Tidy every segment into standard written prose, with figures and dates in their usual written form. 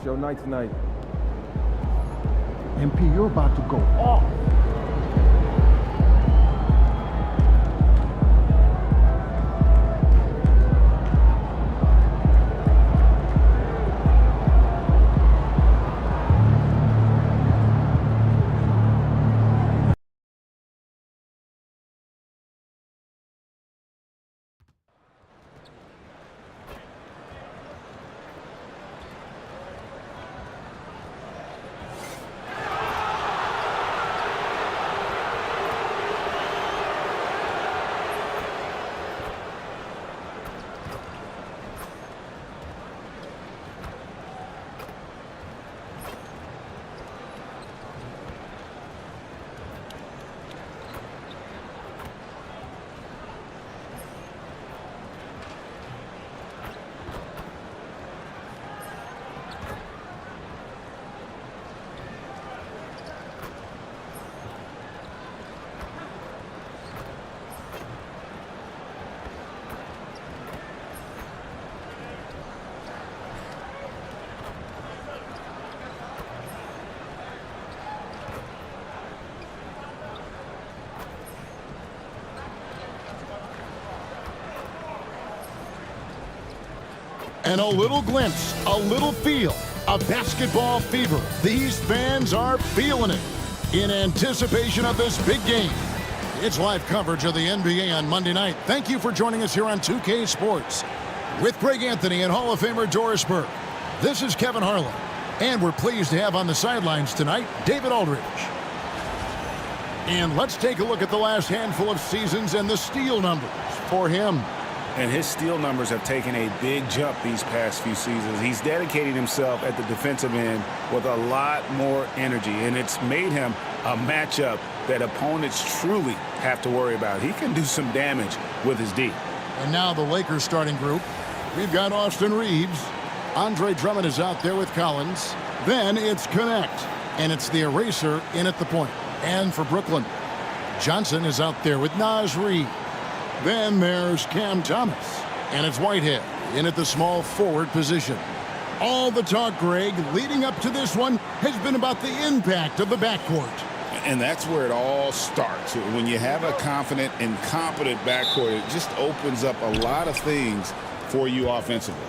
Show night tonight. MP, you're about to go off. And a little glimpse, a little feel, a basketball fever. These fans are feeling it in anticipation of this big game. It's live coverage of the NBA on Monday night. Thank you for joining us here on 2K Sports. With Greg Anthony and Hall of Famer Doris Burke, this is Kevin Harlan. And we're pleased to have on the sidelines tonight, David Aldridge. And let's take a look at the last handful of seasons and the steal numbers for him. And his steal numbers have taken a big jump these past few seasons. He's dedicated himself at the defensive end with a lot more energy, and it's made him a matchup that opponents truly have to worry about. He can do some damage with his D. And now the Lakers starting group. We've got Austin Reeves. Andre Drummond is out there with Collins. Then it's Connect, and it's the eraser in at the point. And for Brooklyn, Johnson is out there with Naz Reid. Then there's Cam Thomas, and it's Whitehead in at the small forward position. All the talk, Greg, leading up to this one has been about the impact of the backcourt. And that's where it all starts. When you have a confident and competent backcourt, it just opens up a lot of things for you offensively.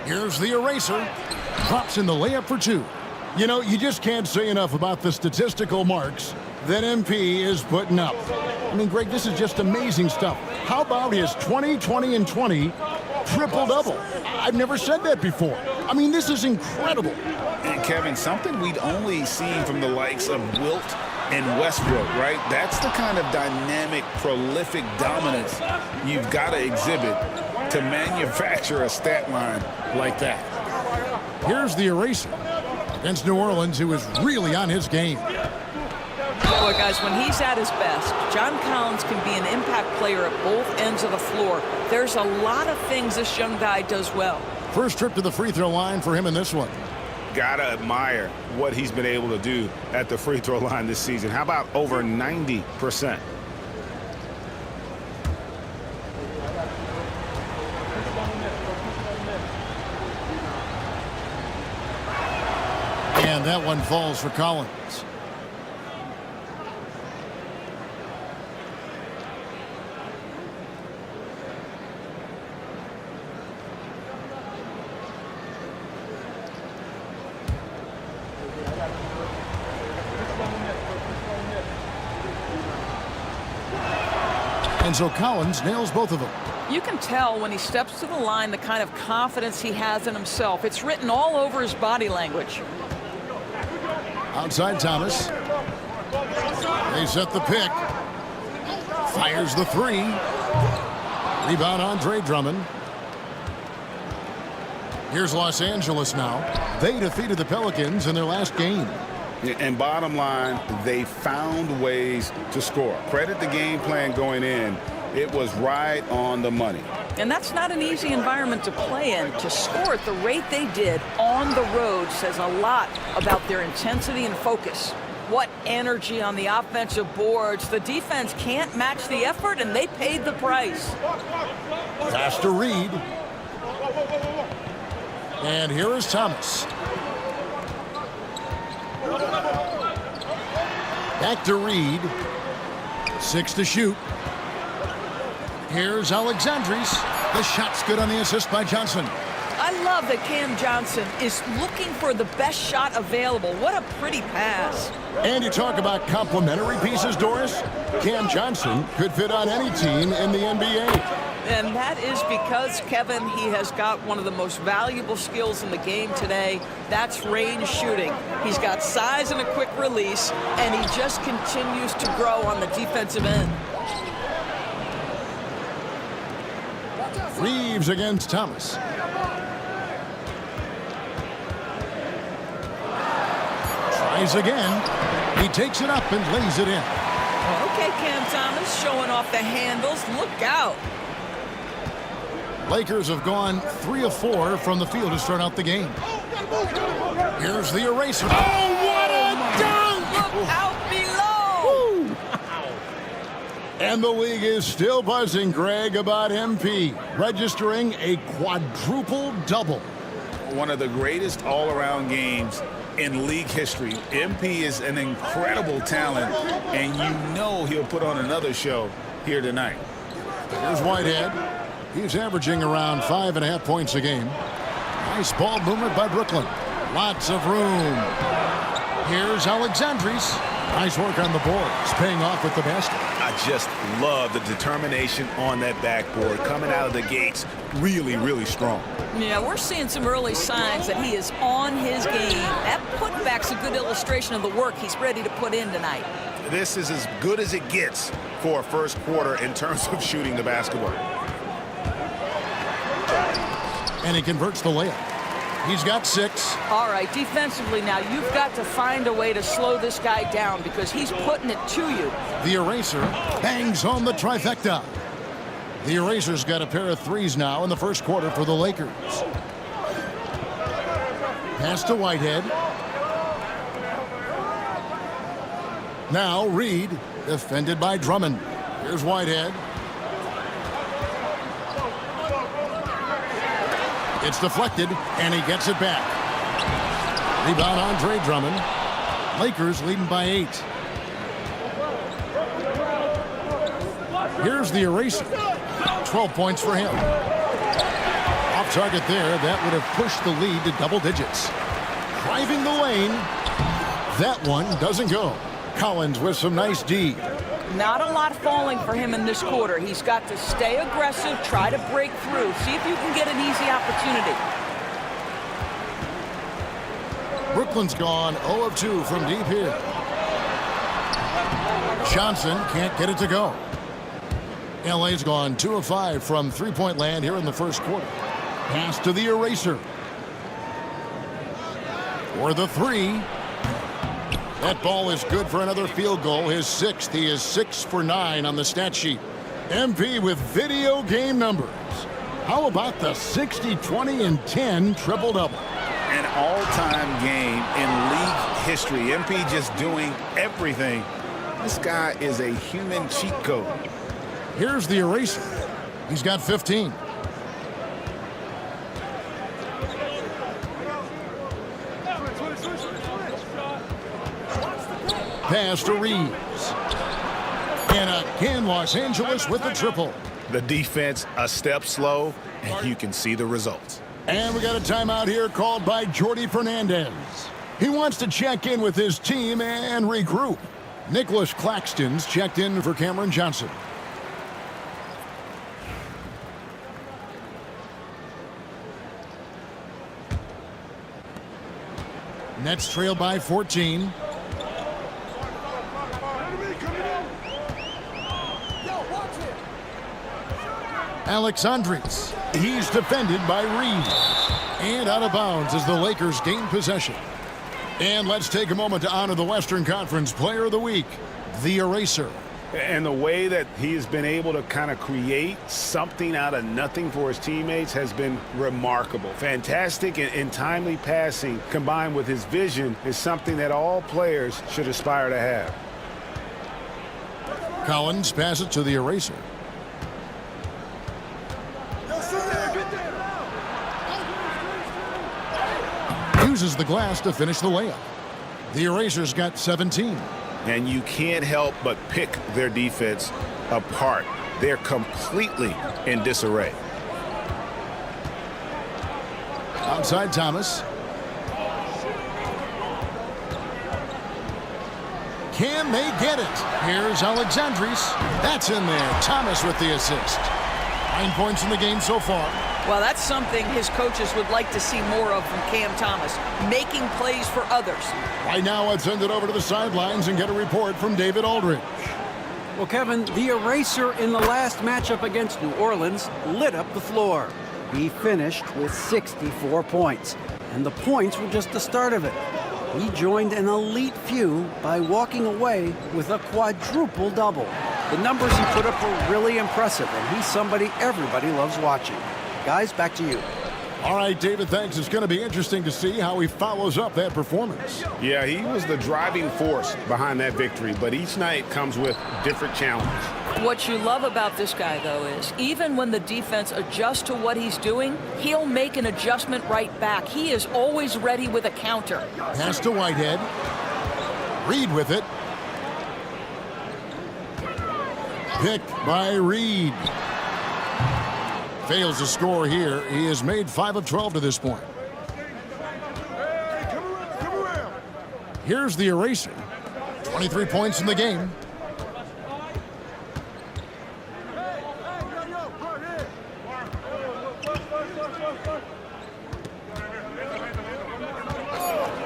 Here's the eraser. Drops in the layup for two. You know, you just can't say enough about the statistical marks that MP is putting up. I mean, Greg, this is just amazing stuff. How about his 20, 20, and 20 triple-double? I've never said that before. I mean, this is incredible. And, Kevin, something we'd only seen from the likes of Wilt and Westbrook, right? That's the kind of dynamic, prolific dominance you've got to exhibit to manufacture a stat line like that. Here's the eraser against New Orleans, who is really on his game. Boy, guys, when he's at his best, John Collins can be an impact player at both ends of the floor. There's a lot of things this young guy does well. First trip to the free throw line for him in this one. Gotta admire what he's been able to do at the free throw line this season. How about over 90%? And that one falls for Collins. And so Collins nails both of them. You can tell when he steps to the line the kind of confidence he has in himself. It's written all over his body language. Outside Thomas. They set the pick. Fires the three. Rebound Andre Drummond. Here's Los Angeles now. They defeated the Pelicans in their last game. And bottom line, they found ways to score. Credit the game plan going in. It was right on the money. And that's not an easy environment to play in. To score at the rate they did on the road says a lot about their intensity and focus. What energy on the offensive boards. The defense can't match the effort, and they paid the price. Pass to Reed. And here is Thomas. Back to Reed. 6 to shoot. Here's Alexandris. The shot's good on the assist by Johnson. I love that Cam Johnson is looking for the best shot available. What a pretty pass. And you talk about complementary pieces, Doris. Cam Johnson could fit on any team in the NBA. And that is because, Kevin, he has got one of the most valuable skills in the game today. That's range shooting. He's got size and a quick release, and he just continues to grow on the defensive end. Reeves against Thomas. Tries again. He takes it up and lays it in. Okay, Cam Thomas showing off the handles. Look out. Lakers have gone 3 of 4 from the field to start out the game. Here's the eraser. Oh, what a dunk! Look out below. And the league is still buzzing, Greg, about MP registering a quadruple double. One of the greatest all-around games in league history. MP is an incredible talent, and you know he'll put on another show here tonight. Here's Whitehead. He's averaging around 5.5 points a game. Nice ball movement by Brooklyn. Lots of room. Here's Alexandris. Nice work on the boards, paying off with the basket. I just love the determination on that backboard, coming out of the gates really, really strong. Yeah, we're seeing some early signs that he is on his game. That putback's a good illustration of the work he's ready to put in tonight. This is as good as it gets for a first quarter in terms of shooting the basketball. And he converts the layup. He's got 6. All right, defensively now, you've got to find a way to slow this guy down because he's putting it to you. The eraser bangs home the trifecta. The eraser's got a pair of 3s now in the first quarter for the Lakers. Pass to Whitehead. Now Reed, defended by Drummond. Here's Whitehead. It's deflected, and he gets it back. Rebound, Andre Drummond. Lakers leading by 8. Here's the eraser. 12 points for him. Off target there. That would have pushed the lead to double digits. Driving the lane. That one doesn't go. Collins with some nice D. Not a lot falling for him in this quarter. He's got to stay aggressive, try to break through, see if you can get an easy opportunity. Brooklyn's gone 0 of 2 from deep here. Johnson can't get it to go. LA's gone 2 of 5 from three-point land here in the first quarter. Pass to the eraser. For the 3. That ball is good for another field goal, his 6th. He is 6 for 9 on the stat sheet. MP with video game numbers. How about the 60, 20, and 10 triple-double? An all-time game in league history. MP just doing everything. This guy is a human cheat code. Here's the eraser. He's got 15. Pass to Reeves. And again, Los Angeles with the triple. The defense a step slow, and you can see the results. And we got a timeout here called by Jordi Fernandez. He wants to check in with his team and regroup. Nicholas Claxton's checked in for Cameron Johnson. Nets trail by 14. Alexandris. He's defended by Reed. And out of bounds as the Lakers gain possession. And let's take a moment to honor the Western Conference Player of the Week, the Eraser. And the way that he has been able to kind of create something out of nothing for his teammates has been remarkable. Fantastic and timely passing combined with his vision is something that all players should aspire to have. Collins passes to the Eraser. uses the glass to finish the layup. The eraser's got 17. And you can't help but pick their defense apart. They're completely in disarray. Outside Thomas. Can they get it? Here's Alexandris. That's in there. Thomas with the assist. 9 points in the game so far. Well, that's something his coaches would like to see more of from Cam Thomas, making plays for others. Right now, let's send it over to the sidelines and get a report from David Aldridge. Well, Kevin, the eraser in the last matchup against New Orleans lit up the floor. He finished with 64 points, and the points were just the start of it. He joined an elite few by walking away with a quadruple double. The numbers he put up were really impressive, and he's somebody everybody loves watching. Guys, back to you. All right, David, thanks. It's going to be interesting to see how he follows up that performance. Yeah, he was the driving force behind that victory, but each night comes with different challenges. What you love about this guy, though, is even when the defense adjusts to what he's doing, he'll make an adjustment right back. He is always ready with a counter. Pass to Whitehead. Reed with it. Picked by Reed. Fails to score here. He has made 5 of 12 to this point. Here's the eraser. 23 points in the game.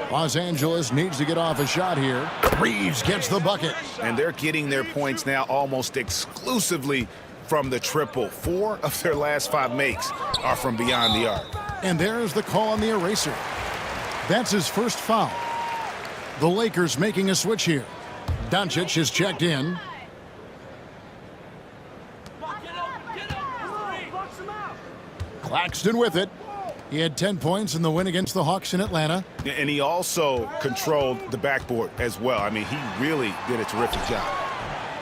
Los Angeles needs to get off a shot here. Reeves gets the bucket. And they're getting their points now almost exclusively from the triple. 4 of their last 5 makes are from beyond the arc. And there's the call on the eraser. That's his first foul. The Lakers making a switch here. Doncic is checked in. Claxton with it. He had 10 points in the win against the Hawks in Atlanta. And he also controlled the backboard as well. I mean, he really did a terrific job.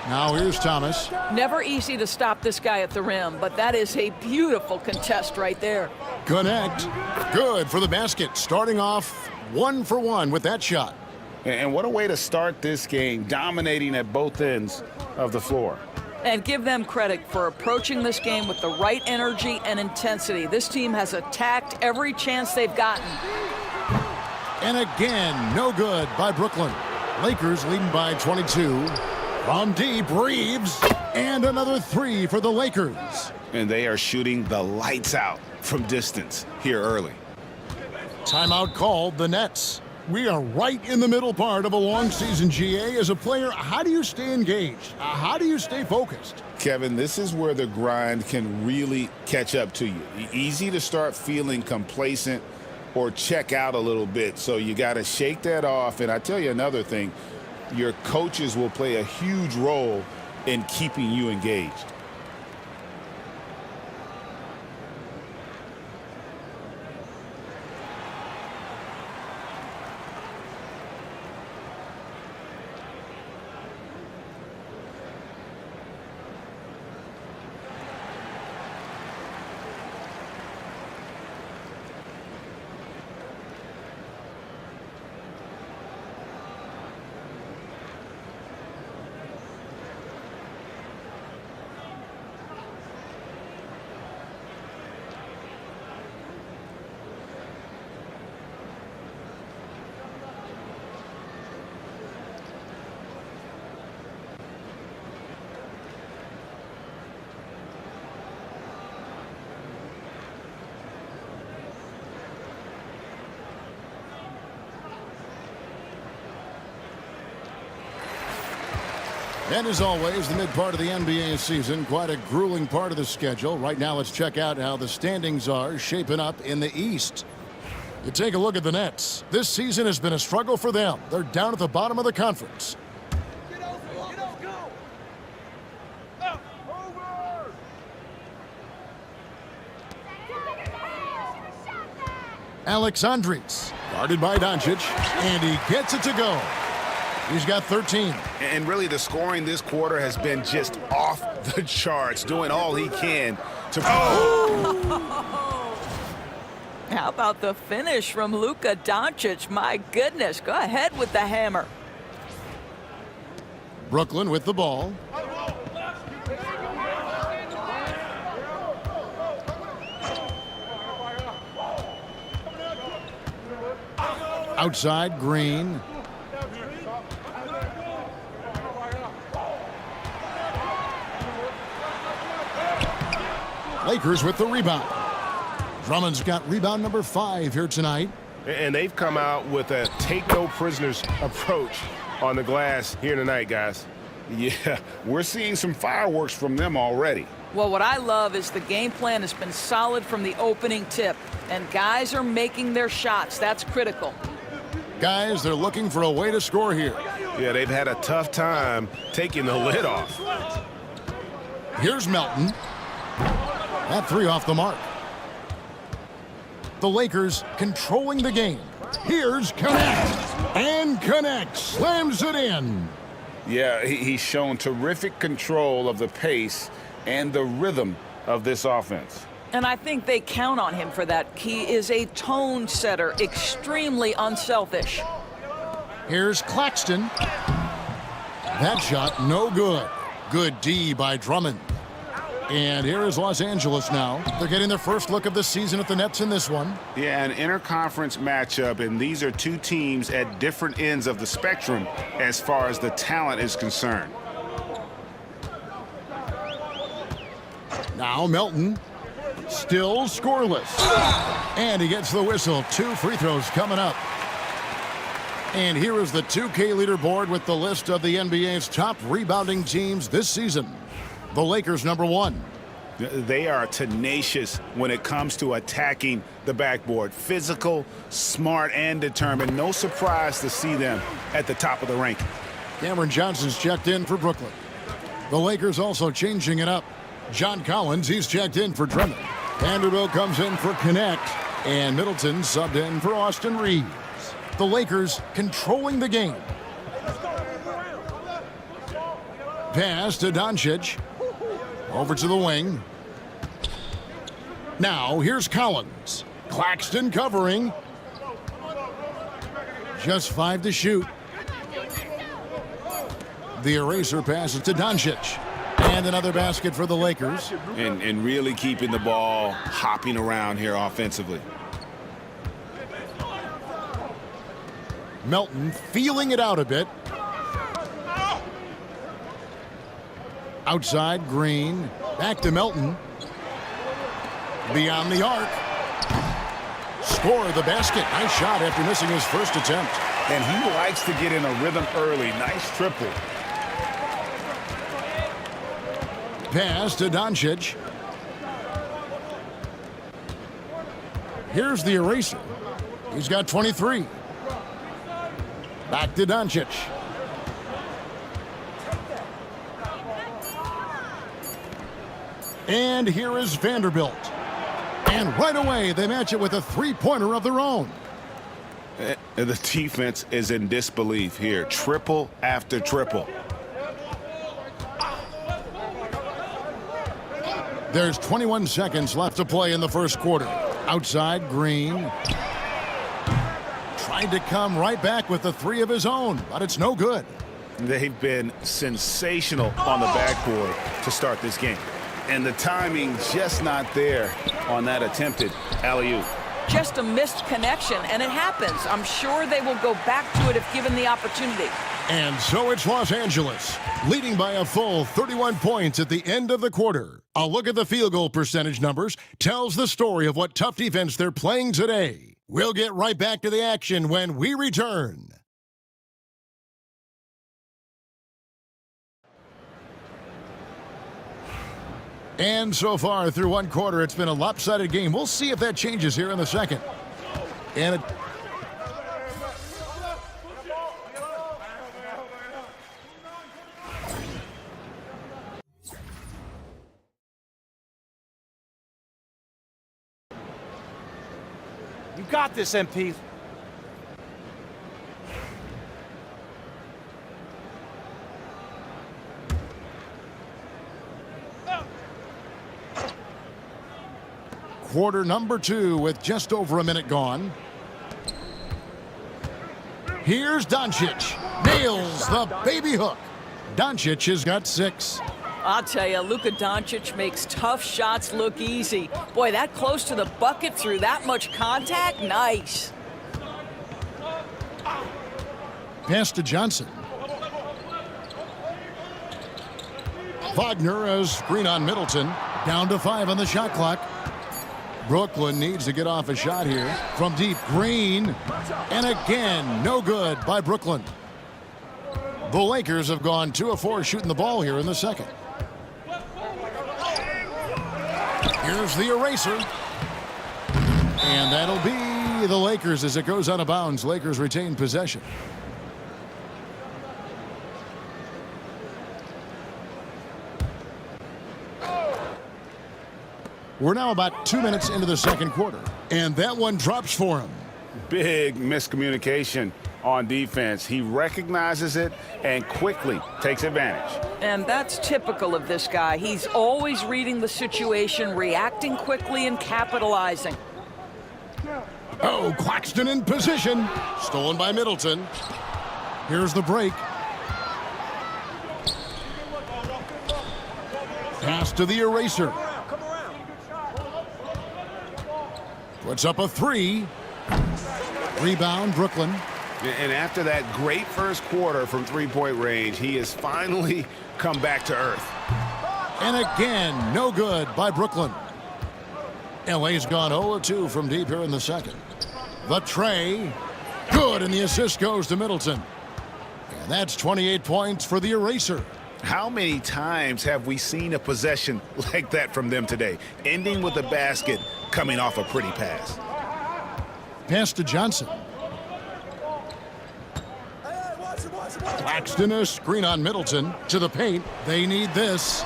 Now here's Thomas. Never easy to stop this guy at the rim, but that is a beautiful contest right there. Connect. Good for the basket. Starting off 1 for 1 with that shot. And what a way to start this game, dominating at both ends of the floor. And give them credit for approaching this game with the right energy and intensity. This team has attacked every chance they've gotten. And again, no good by Brooklyn. Lakers leading by 22. From deep, Reeves. And another 3 for the Lakers. And they are shooting the lights out from distance here early. Timeout called, the Nets. We are right in the middle part of a long season, GA. As a player, how do you stay engaged? How do you stay focused? Kevin, this is where the grind can really catch up to you. Easy to start feeling complacent or check out a little bit. So you got to shake that off. And I tell you another thing, your coaches will play a huge role in keeping you engaged. And as always, the mid part of the NBA season, quite a grueling part of the schedule. Right now, let's check out how the standings are shaping up in the East. You take a look at the Nets. This season has been a struggle for them. They're down at the bottom of the conference. Alexandris, guarded by Doncic, and he gets it to go. He's got 13. And really, the scoring this quarter has been just off the charts, doing all he can to... how about the finish from Luka Doncic? My goodness, go ahead with the hammer. Brooklyn with the ball. Outside, Green. Lakers with the rebound. Drummond's got rebound number 5 here tonight. And they've come out with a take-no-prisoners approach on the glass here tonight, guys. Yeah, we're seeing some fireworks from them already. Well, what I love is the game plan has been solid from the opening tip, and guys are making their shots. That's critical. Guys, they're looking for a way to score here. Yeah, they've had a tough time taking the lid off. Here's Melton. That 3 off the mark. The Lakers controlling the game. Here's Connect. And Connect slams it in. Yeah, he's shown terrific control of the pace and the rhythm of this offense. And I think they count on him for that. He is a tone setter, extremely unselfish. Here's Claxton. That shot, no good. Good D by Drummond. And here is Los Angeles now. They're getting their first look of the season at the Nets in this one. Yeah, an interconference matchup, and these are two teams at different ends of the spectrum as far as the talent is concerned. Now Melton, still scoreless. And he gets the whistle. 2 free throws coming up. And here is the 2K leaderboard with the list of the NBA's top rebounding teams this season. The Lakers, number 1. They are tenacious when it comes to attacking the backboard. Physical, smart, and determined. No surprise to see them at the top of the ranking. Cameron Johnson's checked in for Brooklyn. The Lakers also changing it up. John Collins, he's checked in for Drummond. Vanderbilt comes in for Connect. And Middleton subbed in for Austin Reeves. The Lakers controlling the game. Pass to Doncic. Over to the wing. Now, here's Collins. Claxton covering. Just 5 to shoot. The eraser passes to Doncic. And another basket for the Lakers. And really keeping the ball hopping around here offensively. Melton feeling it out a bit. Outside, Green. Back to Melton. Beyond the arc. Score the basket. Nice shot after missing his first attempt. And he likes to get in a rhythm early. Nice triple. Pass to Doncic. Here's the eraser. He's got 23. Back to Doncic. And here is Vanderbilt. And right away, they match it with a three-pointer of their own. The defense is in disbelief here. Triple after triple. There's 21 seconds left to play in the first quarter. Outside, Green. Tried to come right back with the 3 of his own, but it's no good. They've been sensational on the backboard to start this game. And the timing just not there on that attempted alley-oop. Just a missed connection, and it happens. I'm sure they will go back to it if given the opportunity. And so it's Los Angeles, leading by a full 31 points at the end of the quarter. A look at the field goal percentage numbers tells the story of what tough defense they're playing today. We'll get right back to the action when we return. And so far through one quarter, it's been a lopsided game. We'll see if that changes here in the second. And it... You got this, MP. quarter number 2 with just over a minute gone. Here's Doncic. Nails the baby hook. Doncic has got 6. I'll tell you, Luka Doncic makes tough shots look easy. Boy, that close to the bucket through that much contact, nice. Pass to Johnson. Wagner has screen on Middleton. Down to 5 on the shot clock. Brooklyn needs to get off a shot here. From deep, Green. And again, no good by Brooklyn. The Lakers have gone 2 of 4 shooting the ball here in the second. Here's the eraser. And that'll be the Lakers as it goes out of bounds. Lakers retain possession. We're now about 2 minutes into the second quarter. And that one drops for him. Big miscommunication on defense. He recognizes it and quickly takes advantage. And that's typical of this guy. He's always reading the situation, reacting quickly and capitalizing. Oh, Claxton in position. Stolen by Middleton. Here's the break. Pass to the eraser. Puts up a 3. Rebound, Brooklyn. And after that great first quarter from three-point range, he has finally come back to earth. And again, no good by Brooklyn. LA's gone 0-2 from deep here in the second. The tray. Good, and the assist goes to Middleton. And that's 28 points for the eraser. How many times have we seen a possession like that from them today, ending with a basket coming off a pretty pass? Pass to Johnson. Claxton a screen on Middleton to the paint. They need this.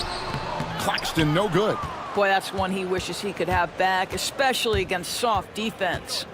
Claxton no good. Boy, that's one he wishes he could have back, especially against soft defense.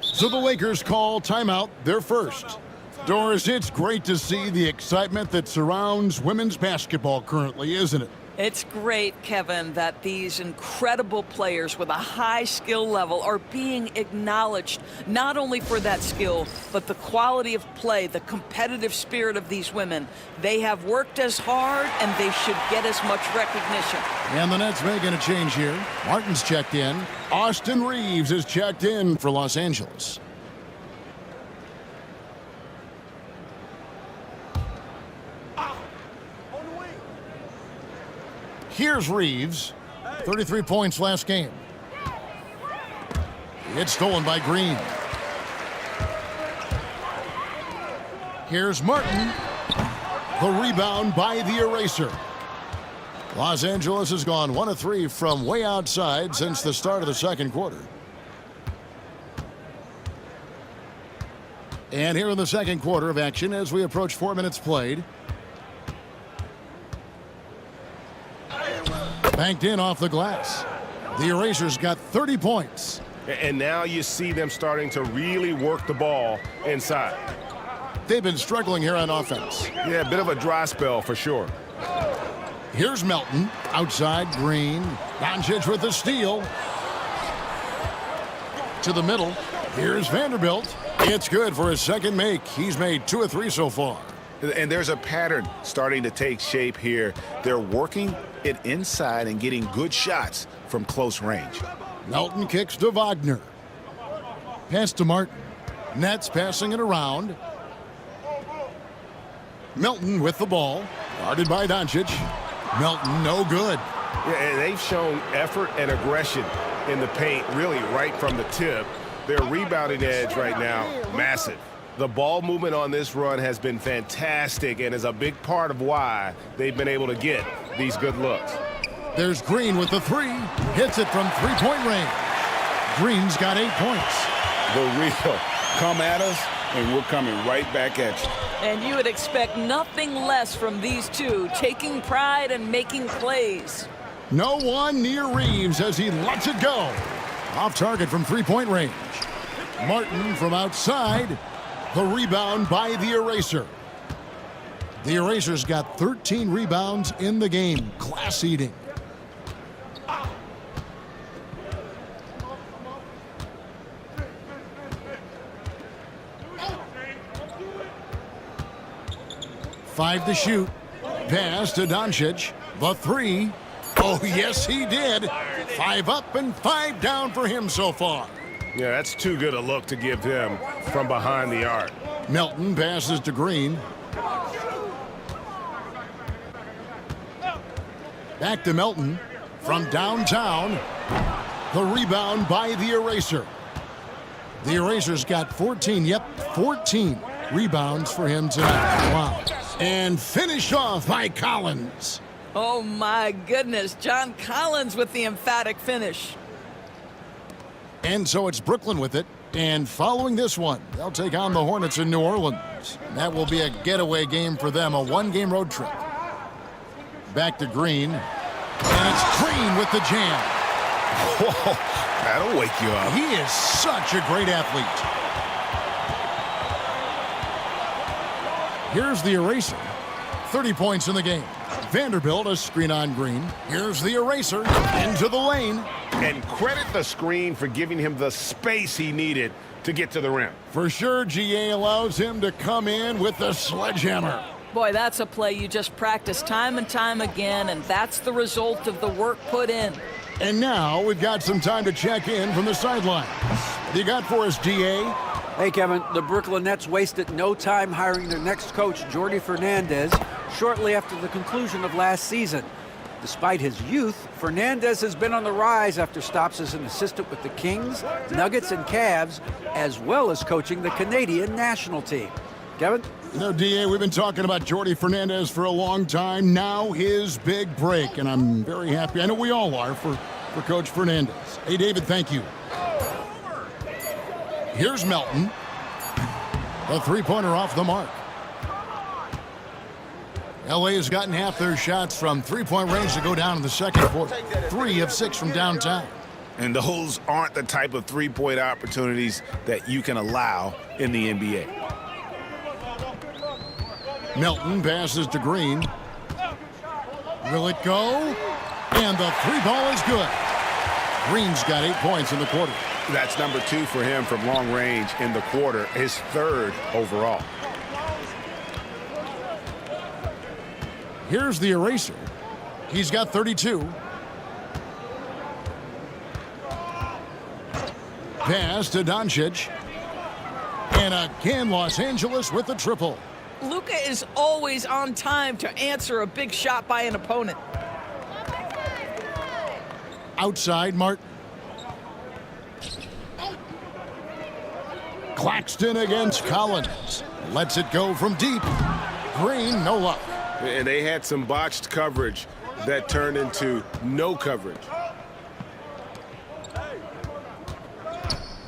So the Lakers call timeout, their first. Doris, it's great to see the excitement that surrounds women's basketball currently, isn't it? It's great, Kevin, that these incredible players with a high skill level are being acknowledged, not only for that skill, but the quality of play, the competitive spirit of these women. They have worked as hard, and they should get as much recognition. And the Nets making a change here. Martin's checked in. Austin Reeves is checked in for Los Angeles. Here's Reeves. 33 points last game. It's stolen by Green. Here's Martin. The rebound by the eraser. Los Angeles has gone 1 of 3 from way outside since the start of the second quarter. And here in the second quarter of action as we approach 4 minutes played. Banked in off the glass. The eraser's got 30 points. And now you see them starting to really work the ball inside. They've been struggling here on offense. Yeah, a bit of a dry spell for sure. Here's Melton. Outside, Green. Doncic with the steal. To the middle. Here's Vanderbilt. It's good for his second make. He's made 2 of 3 so far. And there's a pattern starting to take shape here. They're working it inside and getting good shots from close range. Melton kicks to Wagner. Pass to Martin. Nets passing it around. Melton with the ball. Guarded by Doncic. Melton no good. Yeah, and they've shown effort and aggression in the paint, really right from the tip. Their rebounding edge right now, massive. The ball movement on this run has been fantastic and is a big part of why they've been able to get these good looks. There's Green with the 3. Hits it from three-point range. Green's got 8 points. The real come at us, and we're coming right back at you. And you would expect nothing less from these two, taking pride and making plays. No one near Reeves as he lets it go. Off target from three-point range. Martin from outside. The rebound by the eraser. The eraser's got 13 rebounds in the game. Class eating. 5 to shoot. Pass to Doncic. The 3. Oh, yes, he did. 5 up and 5 down for him so far. Yeah, that's too good a look to give him from behind the arc. Melton passes to Green. Back to Melton from downtown. The rebound by the Eraser. The Eraser's got 14, 14 rebounds for him tonight. Wow. And finished off by Collins. Oh, my goodness. John Collins with the emphatic finish. And so it's Brooklyn with it. And following this one, they'll take on the Hornets in New Orleans. That will be a getaway game for them, a one-game road trip. Back to Green. And it's Green with the jam. Whoa, that'll wake you up. He is such a great athlete. Here's the Eraser. 30 points in the game. Vanderbilt, a screen on Green. Here's the Eraser into the lane. And credit the screen for giving him the space he needed to get to the rim. For sure, GA allows him to come in with the sledgehammer. Boy, that's a play you just practice time and time again, and that's the result of the work put in. And now we've got some time to check in from the sidelines. What do you got for us, GA? Hey, Kevin, the Brooklyn Nets wasted no time hiring their next coach, Jordi Fernandez, shortly after the conclusion of last season. Despite his youth, Fernandez has been on the rise after stops as an assistant with the Kings, Nuggets, and Cavs, as well as coaching the Canadian national team. Kevin? You know, DA, we've been talking about Jordi Fernandez for a long time. Now his big break, and I'm very happy. I know we all are for Coach Fernandez. Hey, David, thank you. Here's Melton. A three-pointer off the mark. LA has gotten half their shots from three-point range to go down in the second quarter. 3 of 6 from downtown. And those aren't the type of three-point opportunities that you can allow in the NBA. Melton passes to Green. Will it go? And the three ball is good. Green's got 8 points in the quarter. That's number 2 for him from long range in the quarter, his 3rd overall. Here's the Eraser. He's got 32. Pass to Doncic. And again, Los Angeles with the triple. Luka is always on time to answer a big shot by an opponent. Outside, Martin. Claxton against Collins. Lets it go from deep. Green, no luck. And they had some botched coverage that turned into no coverage.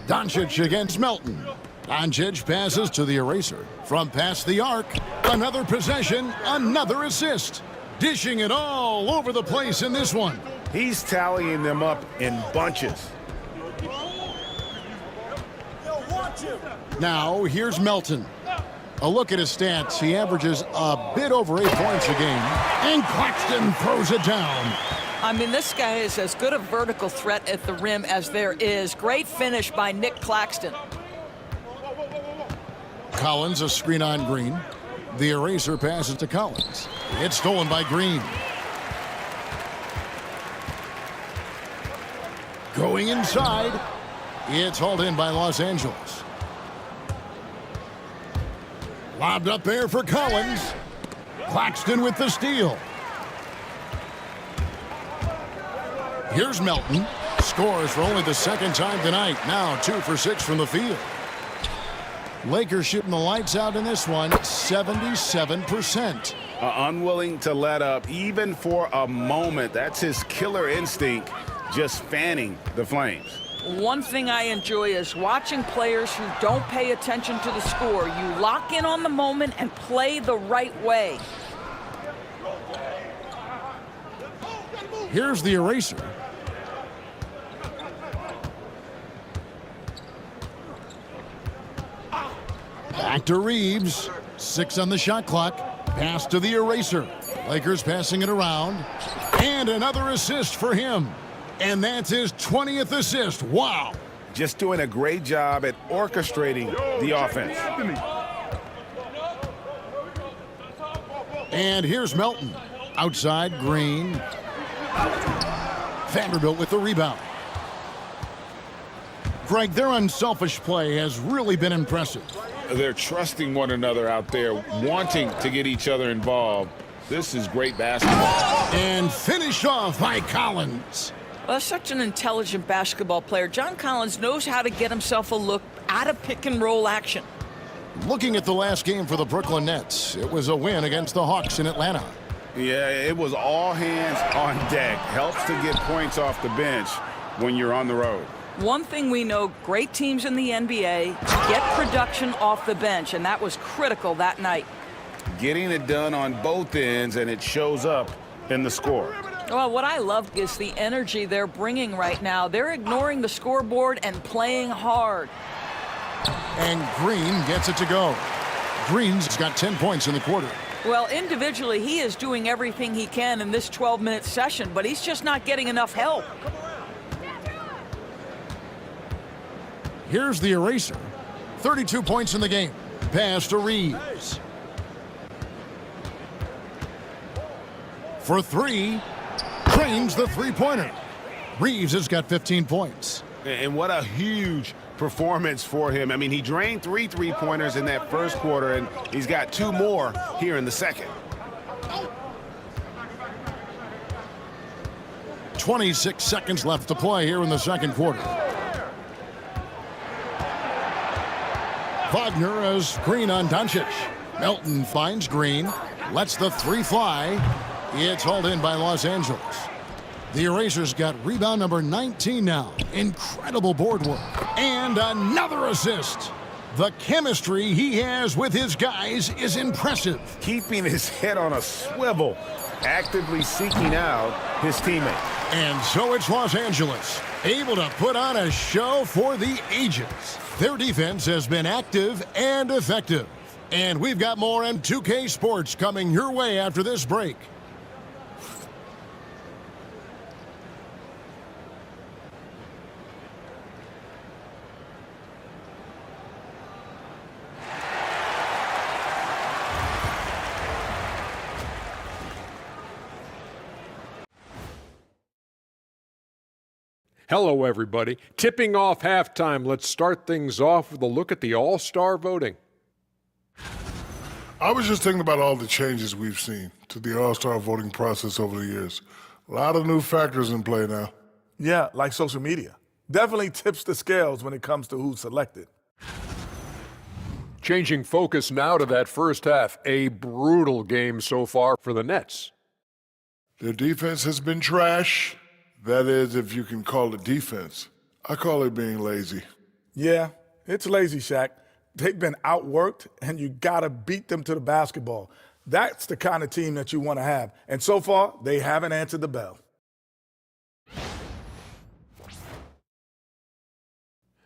Doncic against Melton. Doncic passes to the Eraser. From past the arc, another possession, another assist. Dishing it all over the place in this one. He's tallying them up in bunches. Now, here's Melton. A look at his stats. He averages a bit over 8 points a game. And Claxton throws it down. I mean, this guy is as good a vertical threat at the rim as there is. Great finish by Nick Claxton. Collins, a screen on Green. The Eraser passes to Collins. It's stolen by Green. Going inside. It's hauled in by Los Angeles. Lobbed up there for Collins. Claxton with the steal. Here's Melton. Scores for only the 2nd time tonight. Now 2 for 6 from the field. Lakers shooting the lights out in this one, 77%. Unwilling to let up even for a moment. That's his killer instinct, just fanning the flames. One thing I enjoy is watching players who don't pay attention to the score. You lock in on the moment and play the right way. Here's the Eraser. Back to Reeves. 6 on the shot clock. Pass to the Eraser. Lakers passing it around. And another assist for him. And that's his 20th assist. Wow. Just doing a great job at orchestrating the offense. And here's Melton. Outside, Green. Vanderbilt with the rebound. Greg, their unselfish play has really been impressive. They're trusting one another out there, wanting to get each other involved. This is great basketball. And finished off by Collins. Well, such an intelligent basketball player. John Collins knows how to get himself a look out of pick-and-roll action. Looking at the last game for the Brooklyn Nets, it was a win against the Hawks in Atlanta. Yeah, it was all hands on deck. Helps to get points off the bench when you're on the road. One thing we know, great teams in the NBA get production off the bench, and that was critical that night. Getting it done on both ends, and it shows up in the score. Well, what I love is the energy they're bringing right now. They're ignoring the scoreboard and playing hard. And Green gets it to go. Green's got 10 points in the quarter. Well, individually, he is doing everything he can in this 12-minute session, but he's just not getting enough help. Here's the eraser. 32 points in the game. Pass to Reeves. For three, drains the three-pointer. Reeves has got 15 points. And what a huge performance for him. I mean, he drained three three-pointers in that first quarter, and he's got 2 more here in the second. 26 seconds left to play here in the second quarter. Wagner has Green on Doncic. Melton finds Green, lets the three fly. It's hauled in by Los Angeles. The Erasers got rebound number 19 now. Incredible board work. And another assist. The chemistry he has with his guys is impressive. Keeping his head on a swivel, actively seeking out his teammate. And so it's Los Angeles, able to put on a show for the ages. Their defense has been active and effective. And we've got more M2K Sports coming your way after this break. Hello, everybody. Tipping off halftime. Let's start things off with a look at the All-Star voting. I was just thinking about all the changes we've seen to the All-Star voting process over the years. A lot of new factors in play now. Yeah, like social media. Definitely tips the scales when it comes to who's selected. Changing focus now to that first half. A brutal game so far for the Nets. Their defense has been trash. That is, if you can call it defense. I call it being lazy. Yeah, it's lazy, Shaq. They've been outworked, and you got to beat them to the basketball. That's the kind of team that you want to have. And so far, they haven't answered the bell.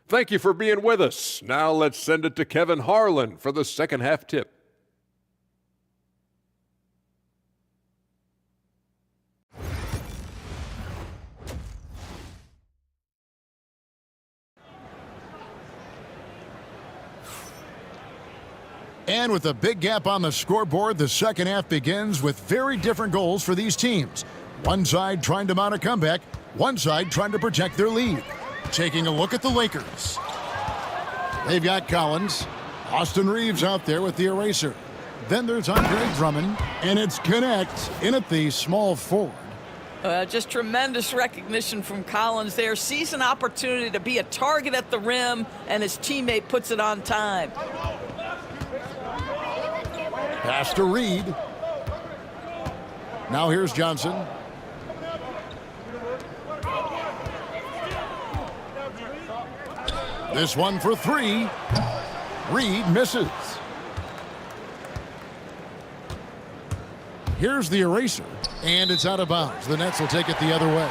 Thank you for being with us. Now let's send it to Kevin Harlan for the second half tip. And with a big gap on the scoreboard, the second half begins with very different goals for these teams. One side trying to mount a comeback, one side trying to protect their lead. Taking a look at the Lakers. They've got Collins. Austin Reeves out there with the eraser. Then there's Andre Drummond, and it's Connect in at the small forward. Just tremendous recognition from Collins there. Sees an opportunity to be a target at the rim, and his teammate puts it on time. Pass to Reed. Now here's Johnson. This one for three. Reed misses. Here's the eraser, and it's out of bounds. The Nets will take it the other way.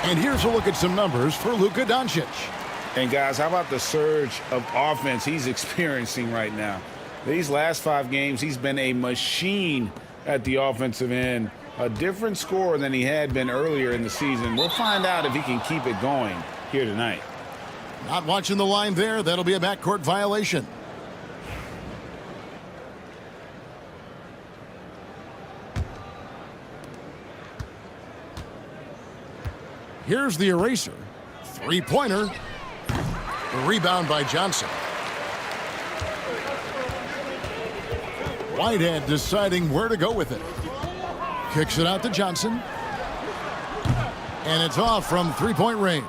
And here's a look at some numbers for Luka Doncic. And guys, how about the surge of offense he's experiencing right now? These last 5 games, he's been a machine at the offensive end. A different scorer than he had been earlier in the season. We'll find out if he can keep it going here tonight. Not watching the line there. That'll be a backcourt violation. Here's the eraser. Three-pointer. Rebound by Johnson. Whitehead deciding where to go with it. Kicks it out to Johnson. And it's off from three-point range.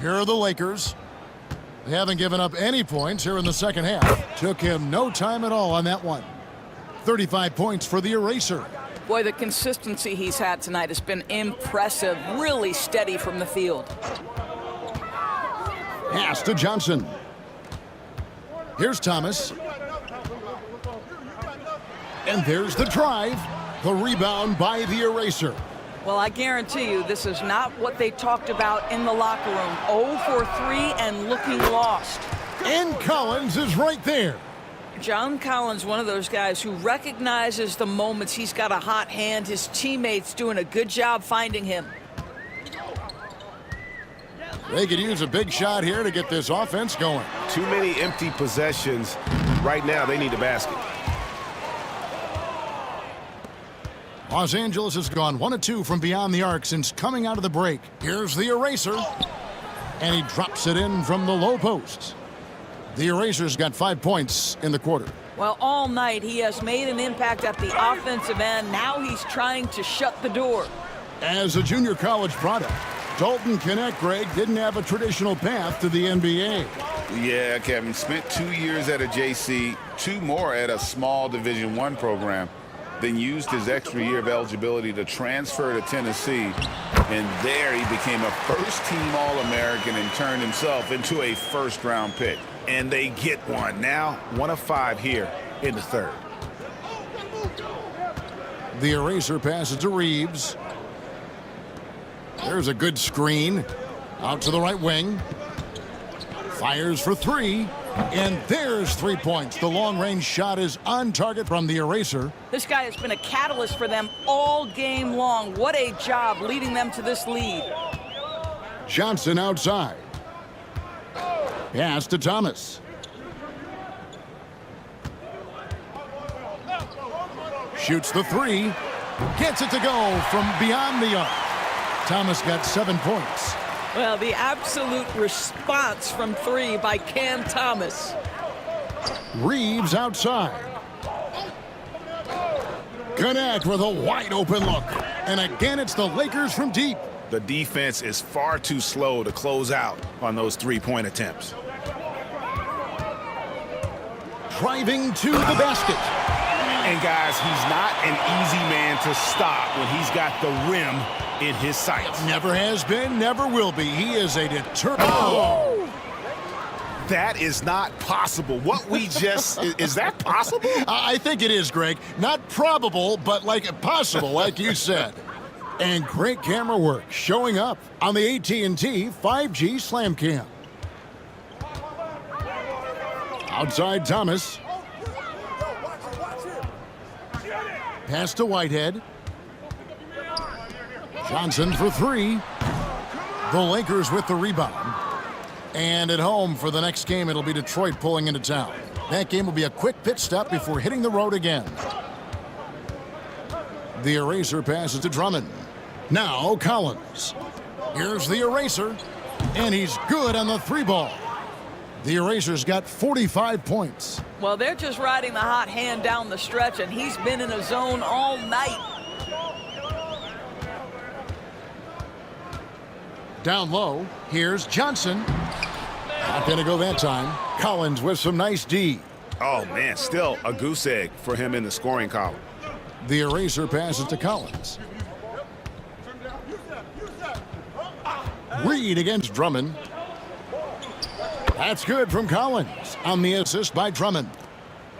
Here are the Lakers. They haven't given up any points here in the second half. Took him no time at all on that one. 35 points for the eraser. Boy, the consistency he's had tonight has been impressive. Really steady from the field. Pass to Johnson. Here's Thomas. And there's the drive. The rebound by the eraser. Well, I guarantee you this is not what they talked about in the locker room. 0 for 3 and looking lost. And Collins is right there. John Collins, one of those guys who recognizes the moments he's got a hot hand. His teammates doing a good job finding him. They could use a big shot here to get this offense going. Too many empty possessions. Right now, they need a basket. Los Angeles has gone 1 of 2 from beyond the arc since coming out of the break. Here's the eraser. And he drops it in from the low post. The eraser's got 5 points in the quarter. Well, all night he has made an impact at the offensive end. Now he's trying to shut the door. As a junior college product, Dalton Knecht, Greg, didn't have a traditional path to the NBA. Yeah, Kevin, spent 2 years at a JC, 2 more at a small Division I program, then used his extra year of eligibility to transfer to Tennessee. And there he became a first-team All-American and turned himself into a first-round pick. And they get one. Now, 1 of 5 here in the third. The eraser passes to Reeves. There's a good screen. Out to the right wing. Fires for 3. And there's 3 points. The long-range shot is on target from the eraser. This guy has been a catalyst for them all game long. What a job leading them to this lead. Johnson outside. Pass to Thomas. Shoots the 3. Gets it to go from beyond the arc. Thomas got 7 points. Well, the absolute response from 3 by Cam Thomas. Reeves outside. Knecht with a wide open look. And again, it's the Lakers from deep. The defense is far too slow to close out on those three-point attempts. Driving to the basket. And guys, he's not an easy man to stop when he's got the rim in his sights. Never has been, never will be. He is a determined. Oh! That is not possible. What we just, is that possible? I think it is, Greg. Not probable, but like possible, like you said. And great camera work showing up on the AT&T 5G Slam Cam. Outside Thomas. Pass to Whitehead. Johnson for 3. The Lakers with the rebound. And at home for the next game, it'll be Detroit pulling into town. That game will be a quick pit stop before hitting the road again. The eraser passes to Drummond. Now Collins. Here's the eraser. And he's good on the 3 ball. The eraser's got 45 points. Well, they're just riding the hot hand down the stretch, and he's been in a zone all night. Down low, here's Johnson. Not going to go that time. Collins with some nice D. Oh, man, still a goose egg for him in the scoring column. The eraser passes to Collins. Reed against Drummond. That's good from Collins on the assist by Drummond.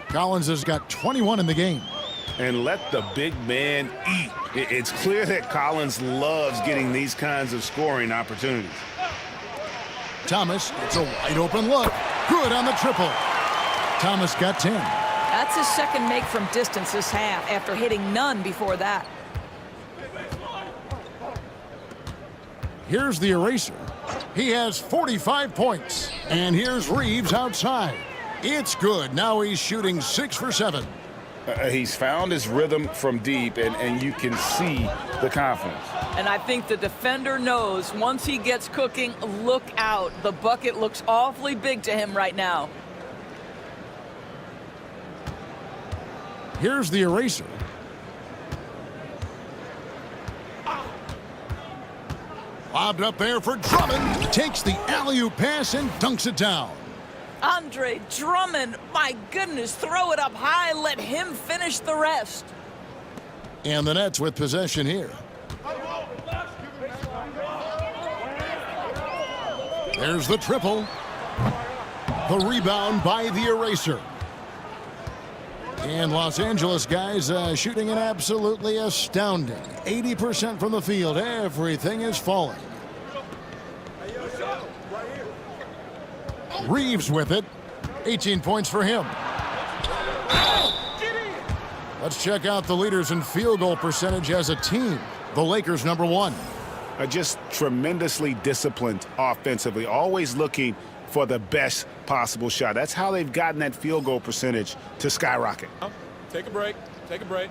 Collins has got 21 in the game. And let the big man eat. It's clear that Collins loves getting these kinds of scoring opportunities. Thomas, it's a wide open look. Good on the triple. Thomas got 10. That's his second make from distance this half after hitting none before that. Here's the eraser. He has 45 points. And here's Reeves outside. It's good. Now he's shooting 6 for 7. He's found his rhythm from deep, and you can see the confidence. And I think the defender knows once he gets cooking, look out. The bucket looks awfully big to him right now. Here's the eraser. Lobbed up there for Drummond. Takes the alley-oop pass and dunks it down. Andre Drummond, my goodness, throw it up high, let him finish the rest. And the Nets with possession here. There's the triple. The rebound by the eraser. And Los Angeles guys shooting an absolutely astounding 80% from the field. Everything is falling. Reeves with it. 18 points for him. Let's check out the leaders in field goal percentage as a team. The Lakers #1. Just tremendously disciplined offensively, always looking for the best possible shot. That's how they've gotten that field goal percentage to skyrocket. Take a break. Take a break.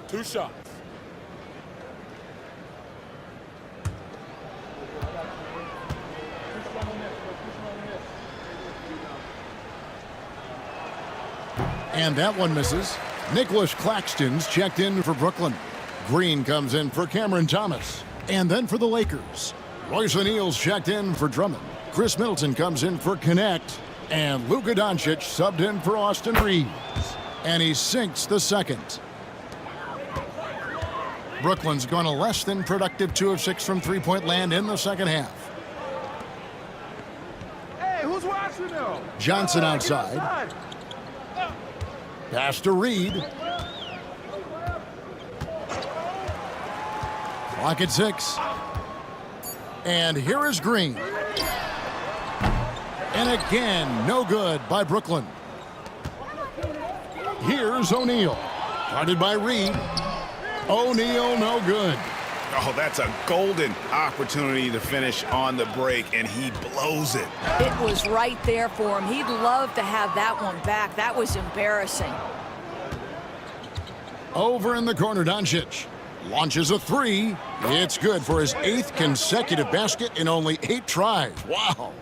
2 shots. And that one misses. Nicholas Claxton's checked in for Brooklyn. Green comes in for Cameron Thomas. And then for the Lakers, Royce O'Neal's checked in for Drummond. Chris Middleton comes in for Connect. And Luka Doncic subbed in for Austin Reeves. And he sinks the second. Brooklyn's gone a less than productive 2 of 6 from three-point land in the second half. Hey, who's watching now? Johnson outside. Pass to Reed. Clock at 6. And here is Green. And again, no good by Brooklyn. Here's O'Neal. Guarded by Reed. O'Neal, no good. Oh, that's a golden opportunity to finish on the break, and he blows it. It was right there for him. He'd love to have that one back. That was embarrassing. Over in the corner, Doncic launches a 3. It's good for his 8th consecutive basket in only 8 tries. Wow.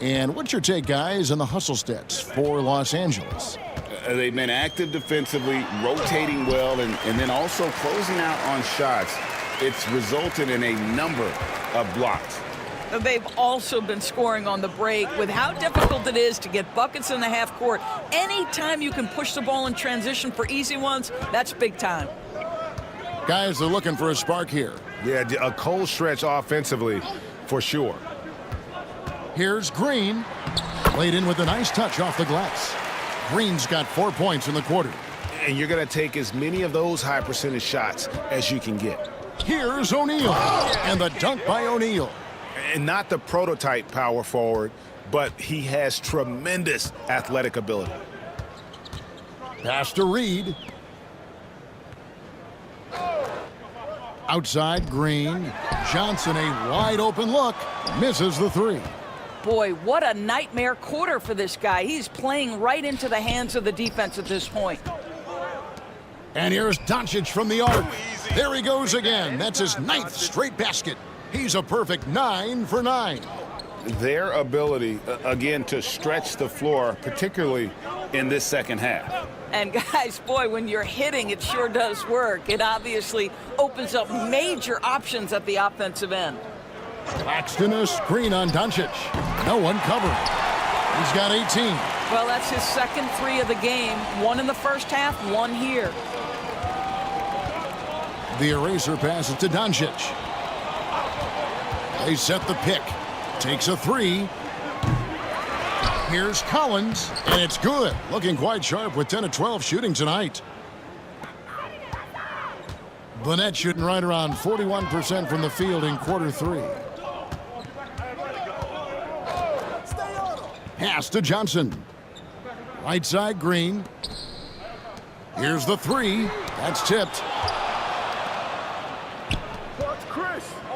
And what's your take, guys, on the hustle stats for Los Angeles? They've been active defensively, rotating well, and then also closing out on shots. It's resulted in a number of blocks. They've also been scoring on the break. With how difficult it is to get buckets in the half court, anytime you can push the ball in transition for easy ones, that's big time. Guys, they're looking for a spark here. Yeah, a cold stretch offensively for sure. Here's Green. Played in with a nice touch off the glass. Green's got 4 points in the quarter. And you're going to take as many of those high percentage shots as you can get. Here's O'Neal. And the dunk by O'Neal. And not the prototype power forward, but he has tremendous athletic ability. Pass to Reed. Outside, Green. Johnson, a wide open look. Misses the 3. Boy, what a nightmare quarter for this guy. He's playing right into the hands of the defense at this point. And here's Doncic from the arc. There he goes again. That's his 9th straight basket. He's a perfect 9 for 9. Their ability, again, to stretch the floor, particularly in this second half. And guys, boy, when you're hitting, it sure does work. It obviously opens up major options at the offensive end. Claxton a screen on Doncic. No one covering. He's got 18. Well, that's his second 3 of the game. 1 in the first half, 1 here. The eraser passes to Doncic. They set the pick. Takes a 3. Here's Collins, and it's good. Looking quite sharp with 10 of 12 shooting tonight. The Nets shooting right around 41% from the field in quarter 3. Pass to Johnson. Right side, Green. Here's the 3. That's tipped.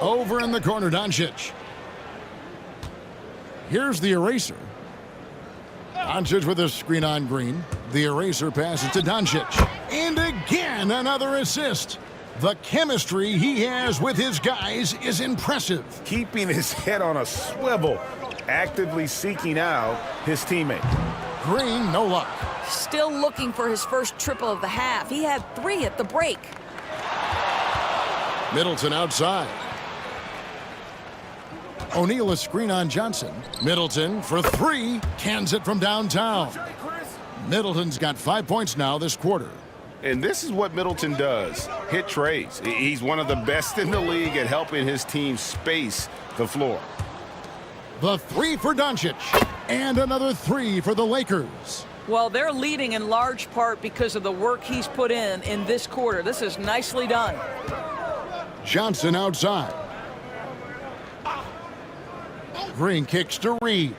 Over in the corner, Doncic. Here's the eraser. Doncic with a screen on Green. The eraser passes to Doncic. And again, another assist. The chemistry he has with his guys is impressive. Keeping his head on a swivel, actively seeking out his teammate. Green, no luck. Still looking for his first triple of the half. He had 3 at the break. Middleton outside. O'Neal a screen on Johnson. Middleton for 3. Cans it from downtown. Middleton's got 5 points now this quarter. And this is what Middleton does. Hit trades. He's one of the best in the league at helping his team space the floor. The 3 for Doncic. And another 3 for the Lakers. Well, they're leading in large part because of the work he's put in this quarter. This is nicely done. Johnson outside. Green kicks to Reed.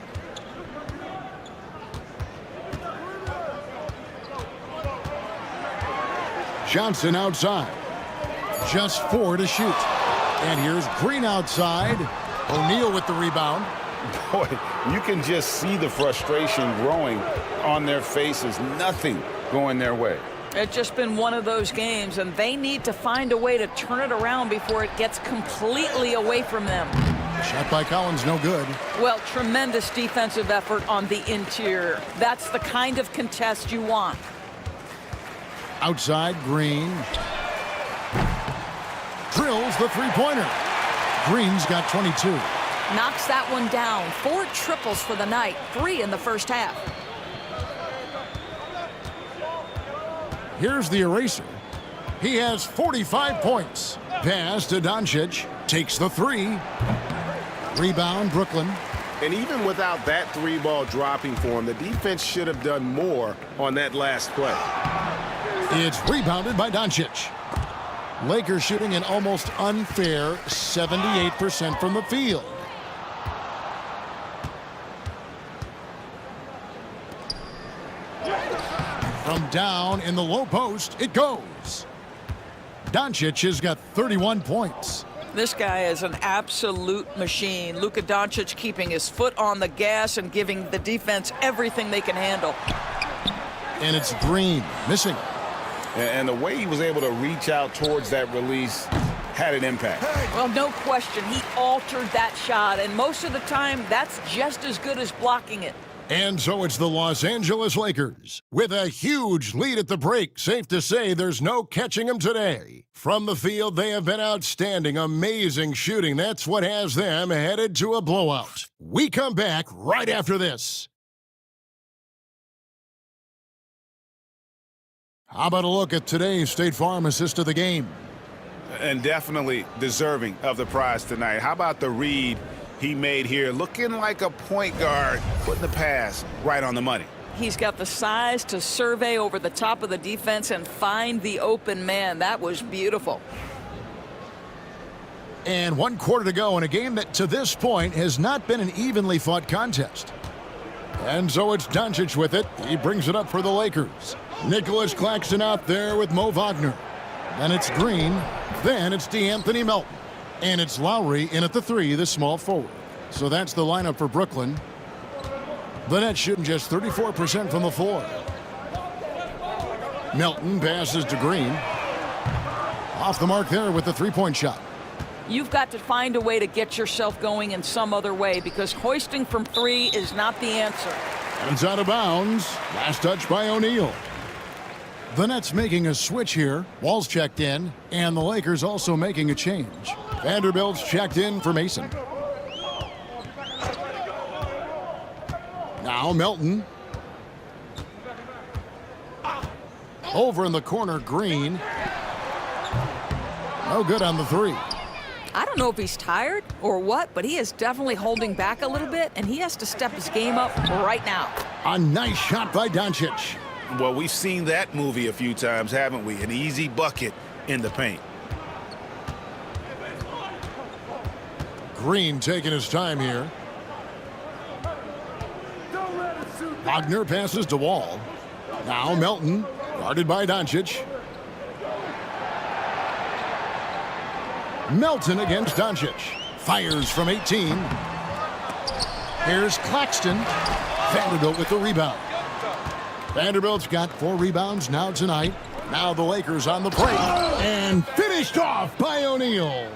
Johnson outside. Just 4 to shoot. And here's Green outside. O'Neal with the rebound. Boy, you can just see the frustration growing on their faces. Nothing going their way. It's just been one of those games, and they need to find a way to turn it around before it gets completely away from them. Shot by Collins, no good. Well, tremendous defensive effort on the interior. That's the kind of contest you want. Outside, Green. Drills the three-pointer. Green's got 22. Knocks that one down. 4 triples for the night, 3 in the first half. Here's the eraser. He has 45 points. Pass to Doncic. Takes the 3. Rebound, Brooklyn. And even without that 3-ball dropping for him, the defense should have done more on that last play. It's rebounded by Doncic. Lakers shooting an almost unfair 78% from the field. From down in the low post, it goes. Doncic has got 31 points. This guy is an absolute machine. Luka Doncic keeping his foot on the gas and giving the defense everything they can handle. And it's Green missing. And the way he was able to reach out towards that release had an impact. Well, no question. He altered that shot, and most of the time, that's just as good as blocking it. And so it's the Los Angeles Lakers with a huge lead at the break. Safe to say there's no catching them today. From the field, they have been outstanding, amazing shooting. That's what has them headed to a blowout. We come back right after this. How about a look at today's State Farm assist of the game? And definitely deserving of the prize tonight. How about the read he made here, looking like a point guard, putting the pass right on the money. He's got the size to survey over the top of the defense and find the open man. That was beautiful. And 1 quarter to go in a game that to this point has not been an evenly fought contest. And so it's Doncic with it. He brings it up for the Lakers. Nicholas Claxton out there with Mo Wagner. Then it's Green. Then it's DeAnthony Melton. And it's Lowry in at the 3, the small forward. So that's the lineup for Brooklyn. The Nets shooting just 34% from the floor. Melton passes to Green. Off the mark there with the 3-point shot. You've got to find a way to get yourself going in some other way because hoisting from 3 is not the answer. And it's out of bounds. Last touch by O'Neal. The Nets making a switch here. Wall's checked in, and the Lakers also making a change. Vanderbilt's checked in for Mason. Now Melton. Over in the corner, Green. No good on the 3. I don't know if he's tired or what, but he is definitely holding back a little bit, and he has to step his game up right now. A nice shot by Doncic. Well, we've seen that movie a few times, haven't we? An easy bucket in the paint. Green taking his time here. Wagner passes to Wall. Now Melton, guarded by Doncic. Melton against Doncic. Fires from 18. Here's Claxton. Vanderbilt with the rebound. Vanderbilt's got 4 rebounds now tonight. Now the Lakers on the break. And finished off by O'Neal.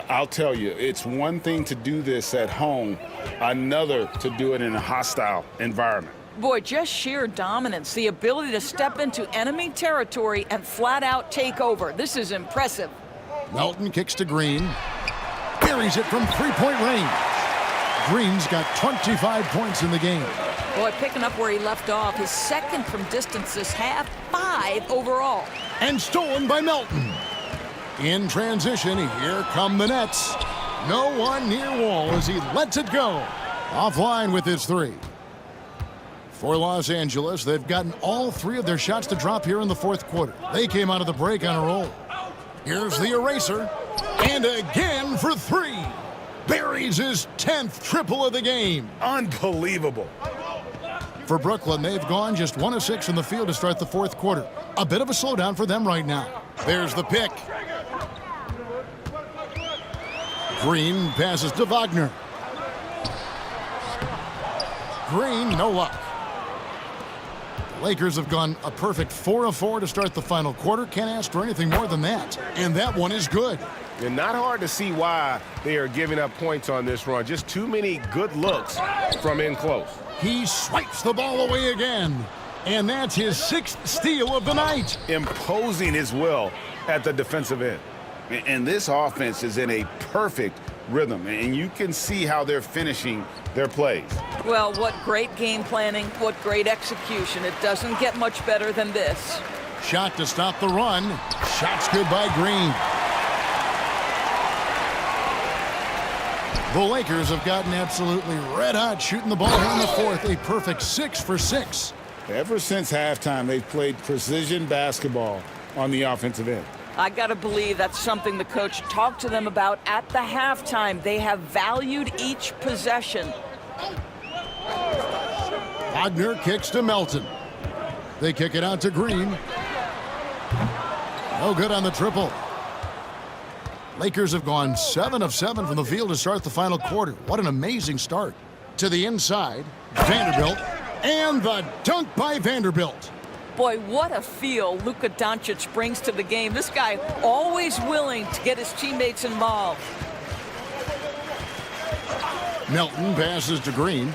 I'll tell you, it's one thing to do this at home, another to do it in a hostile environment. Boy, just sheer dominance, the ability to step into enemy territory and flat out take over. This is impressive. Melton kicks to Green. Buries it from 3-point range. Green's got 25 points in the game. Boy, picking up where he left off, his second from distance this half, 5 overall. And stolen by Melton. In transition, here come the Nets. No one near Wall as he lets it go. Offline with his 3. For Los Angeles, they've gotten all 3 of their shots to drop here in the 4th quarter. They came out of the break on a roll. Here's the eraser. And again for 3. Buries his 10th triple of the game. Unbelievable. For Brooklyn, they've gone just 1 of 6 from the field to start the 4th quarter. A bit of a slowdown for them right now. There's the pick. Green passes to Wagner. Green, no luck. The Lakers have gone a perfect 4 of 4 to start the final quarter. Can't ask for anything more than that. And that one is good. And not hard to see why they are giving up points on this run. Just too many good looks from in close. He swipes the ball away again. And that's his 6th steal of the night. Imposing his will at the defensive end. And this offense is in a perfect rhythm. And you can see how they're finishing their plays. Well, what great game planning, what great execution. It doesn't get much better than this. Shot to stop the run. Shot's good by Green. The Lakers have gotten absolutely red hot shooting the ball here in the 4th. A perfect 6 for 6. Ever since halftime, they've played precision basketball on the offensive end. I got to believe that's something the coach talked to them about at the halftime. They have valued each possession. Wagner kicks to Melton. They kick it out to Green. No good on the triple. Lakers have gone 7 of 7 from the field to start the final quarter. What an amazing start. To the inside, Vanderbilt, and the dunk by Vanderbilt. Boy, what a feel Luka Doncic brings to the game. This guy always willing to get his teammates involved. Melton passes to Green.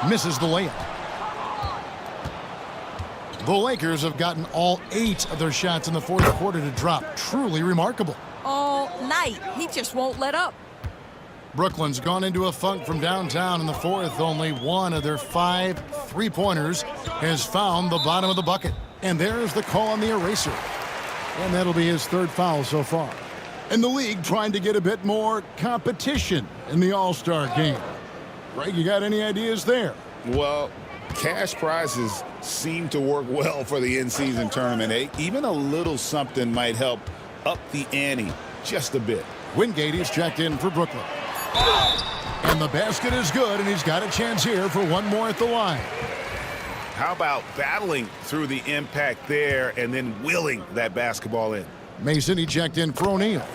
Misses the layup. The Lakers have gotten all 8 of their shots in the 4th quarter to drop. Truly remarkable. All night. He just won't let up. Brooklyn's gone into a funk from downtown in the 4th. Only 1 of their 5 3-pointers has found the bottom of the bucket. And there's the call on the eraser. And that'll be his 3rd foul so far. And the league trying to get a bit more competition in the All-Star game. Greg, you got any ideas there? Well, cash prizes seem to work well for the in-season tournament. Even a little something might help up the ante just a bit. Wingate is checked in for Brooklyn. And the basket is good, and he's got a chance here for one more at the line. How about battling through the impact there and then wheeling that basketball in? Mason, he checked in for O'Neal.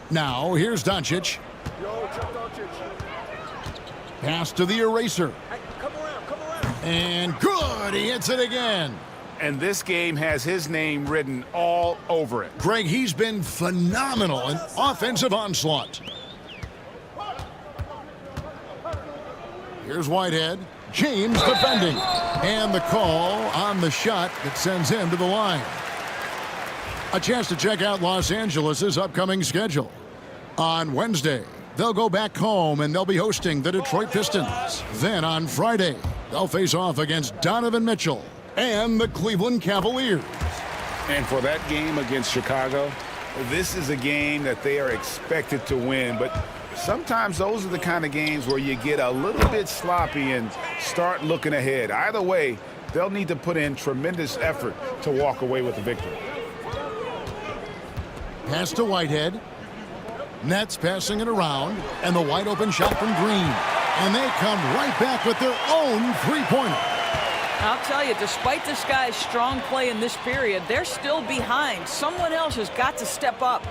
Now, here's Doncic. Pass to the eraser. And good, he hits it again. And this game has his name written all over it. Greg, he's been phenomenal in offensive onslaught. Here's Whitehead. James defending. And the call on the shot that sends him to the line. A chance to check out Los Angeles' upcoming schedule. On Wednesday, they'll go back home and they'll be hosting the Detroit Pistons. Then on Friday, they'll face off against Donovan Mitchell and the Cleveland Cavaliers. And for that game against Chicago, this is a game that they are expected to win, but sometimes those are the kind of games where you get a little bit sloppy and start looking ahead. Either way, they'll need to put in tremendous effort to walk away with the victory. Pass to Whitehead. Nets passing it around, and the wide open shot from Green. And they come right back with their own three-pointer. I'll tell you, despite this guy's strong play in this period, they're still behind. Someone else has got to step up.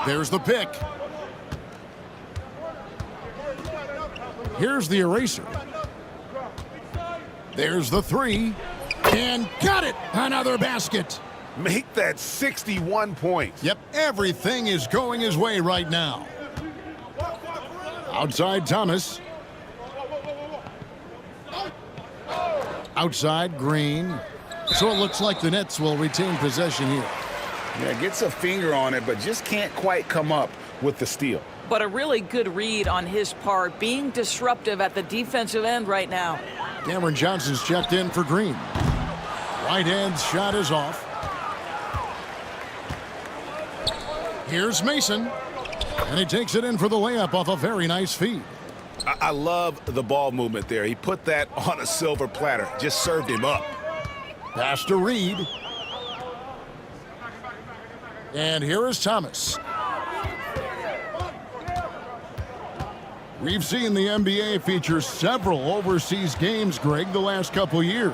There's the pick. Here's the eraser. There's the three. And got it! Another basket. Make that 61 points. Yep, everything is going his way right now. Outside Thomas. Outside Green. So it looks like the Nets will retain possession here. Yeah, gets a finger on it, but just can't quite come up with the steal. But a really good read on his part, being disruptive at the defensive end right now. Cameron Johnson's checked in for Green. Right hand shot is off. Here's Mason. And he takes it in for the layup off a very nice feed. I love the ball movement there. He put that on a silver platter. Just served him up. Pass to Reed. And here is Thomas. We've seen the NBA feature several overseas games, Greg, the last couple years.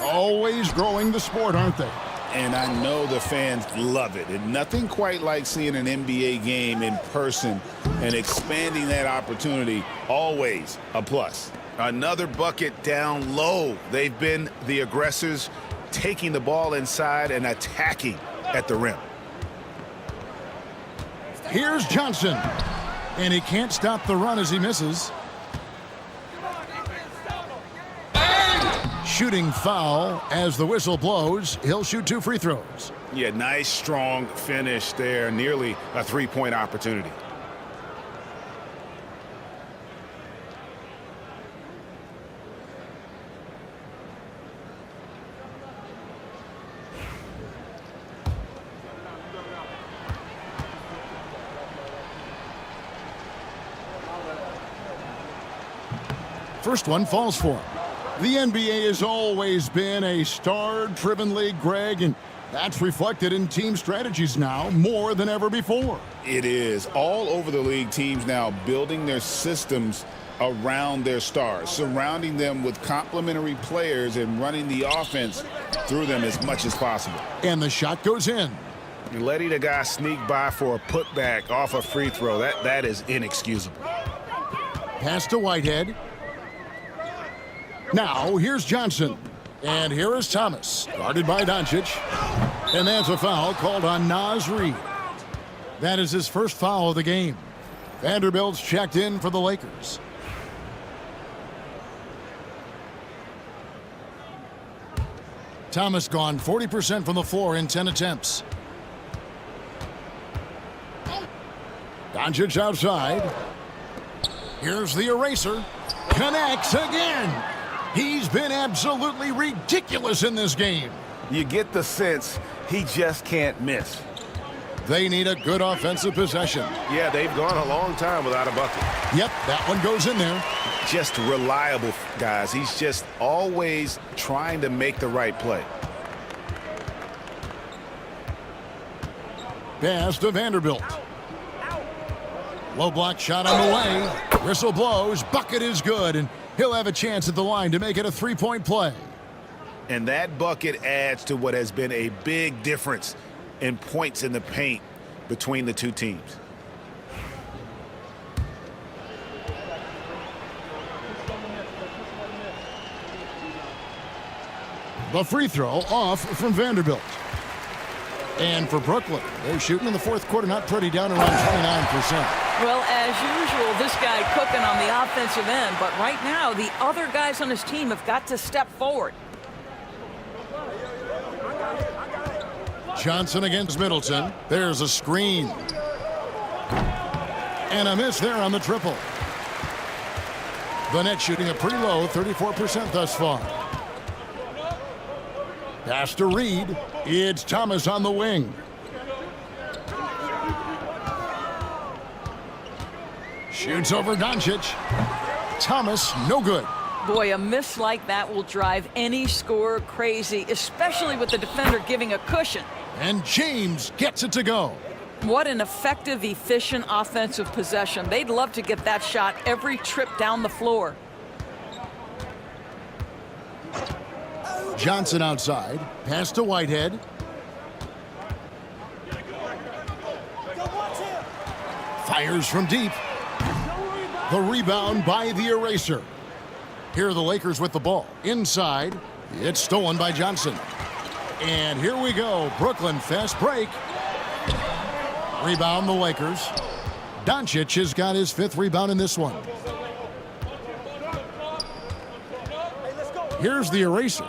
Always growing the sport, aren't they? And I know the fans love it. And nothing quite like seeing an NBA game in person and expanding that opportunity. Always a plus. Another bucket down low. They've been the aggressors, taking the ball inside and attacking at the rim. Here's Johnson. And he can't stop the run as he misses. Shooting foul as the whistle blows. He'll shoot 2 free throws. Yeah, nice, strong finish there. Nearly a three-point opportunity. First one falls for him. The NBA has always been a star-driven league, Greg, and that's reflected in team strategies now more than ever before. It is. All over the league, teams now building their systems around their stars, surrounding them with complementary players and running the offense through them as much as possible. And the shot goes in. You're letting a guy sneak by for a putback off a free throw. That is inexcusable. Pass to Whitehead. Now, here's Johnson. And here is Thomas, guarded by Doncic. And that's a foul called on Naz Reid. That is his first foul of the game. Vanderbilt's checked in for the Lakers. Thomas gone 40% from the floor in 10 attempts. Doncic outside. Here's the eraser. Connects again. He's been absolutely ridiculous in this game. You get the sense he just can't miss. They need a good offensive possession. Yeah, they've gone a long time without a bucket. Yep, that one goes in there. Just reliable, guys. He's just always trying to make the right play. Pass to Vanderbilt. Low block shot on the way. Whistle blows. Bucket is good, and he'll have a chance at the line to make it a three-point play. And that bucket adds to what has been a big difference in points in the paint between the two teams. The free throw off from Vanderbilt. And for Brooklyn, they're shooting in the fourth quarter, not pretty, down around 29%. Well, as usual, this guy cooking on the offensive end, but right now the other guys on his team have got to step forward. Johnson against Middleton. There's a screen. And a miss there on the triple. The net shooting a pretty low 34% thus far. Pass to Reed. It's Thomas on the wing. Shoots over Doncic. Thomas, no good. Boy, a miss like that will drive any scorer crazy, especially with the defender giving a cushion. And James gets it to go. What an effective, efficient offensive possession. They'd love to get that shot every trip down the floor. Johnson outside. Pass to Whitehead. Fires from deep. The rebound by the eraser. Here are the Lakers with the ball. Inside. It's stolen by Johnson. And here we go. Brooklyn fast break. Rebound the Lakers. Doncic has got his 5th rebound in this one. Here's the eraser.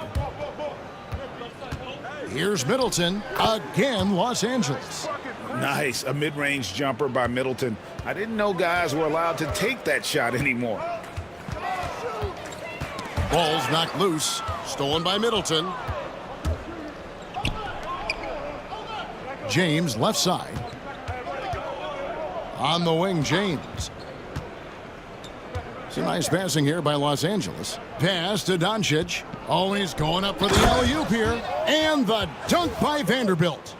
Here's Middleton. Again, Los Angeles. Nice. A mid-range jumper by Middleton. I didn't know guys were allowed to take that shot anymore. Ball's knocked loose. Stolen by Middleton. James left side. On the wing, James. Some nice passing here by Los Angeles. Pass to Doncic. Oh, he's going up for the alley-oop here. And the dunk by Vanderbilt.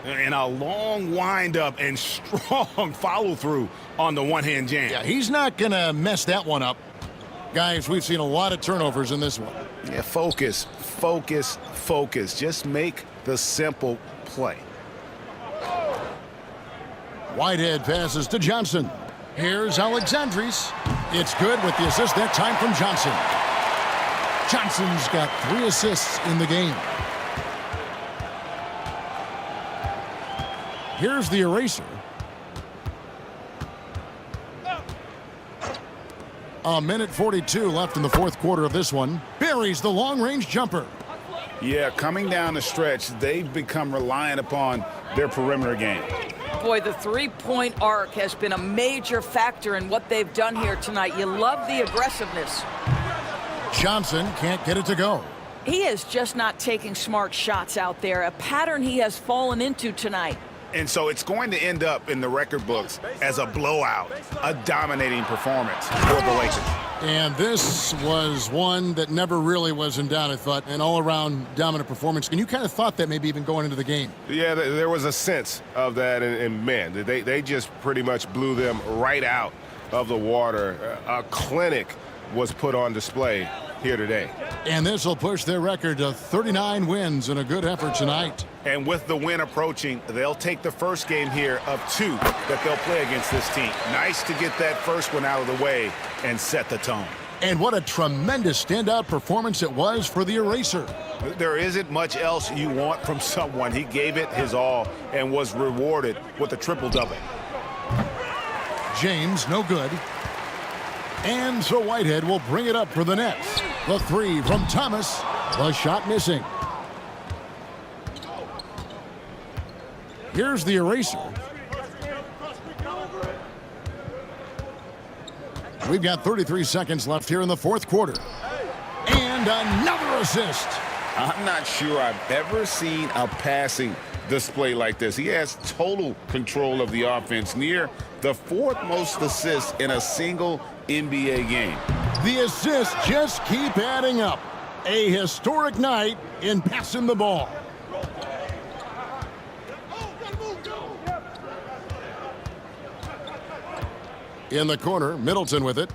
And a long windup and strong follow-through on the one-hand jam. Yeah, he's not going to mess that one up. Guys, we've seen a lot of turnovers in this one. Yeah, focus, focus, focus. Just make the simple play. Whitehead passes to Johnson. Here's Alexandris. It's good with the assist that time from Johnson. Johnson's got 3 assists in the game. Here's the eraser. A minute 42 left in the 4th quarter of this one. Buries the long-range jumper. Yeah, coming down the stretch, they've become reliant upon their perimeter game. Boy, the three-point arc has been a major factor in what they've done here tonight. You love the aggressiveness. Johnson can't get it to go. He is just not taking smart shots out there, a pattern he has fallen into tonight. And so it's going to end up in the record books as a blowout, a dominating performance for the Lakers. And this was one that never really was in doubt, I thought, an all-around dominant performance. And you kind of thought that maybe even going into the game. Yeah, there was a sense of that, and man, they just pretty much blew them right out of the water. A clinic was put on display here today. And this will push their record to 39 wins in a good effort tonight. And with the win approaching, they'll take the first game here of 2 that they'll play against this team. Nice to get that first one out of the way and set the tone. And what a tremendous standout performance it was for the eraser. There isn't much else you want from someone. He gave it his all and was rewarded with a triple-double. James, no good. And so Whitehead will bring it up for the Nets. The 3 from Thomas. The shot missing. Here's the eraser. We've got 33 seconds left here in the 4th quarter. And another assist. I'm not sure I've ever seen a passing display like this. He has total control of the offense, near the 4th most assists in a single NBA game. The assists just keep adding up. A historic night in passing the ball. In the corner, Middleton with it.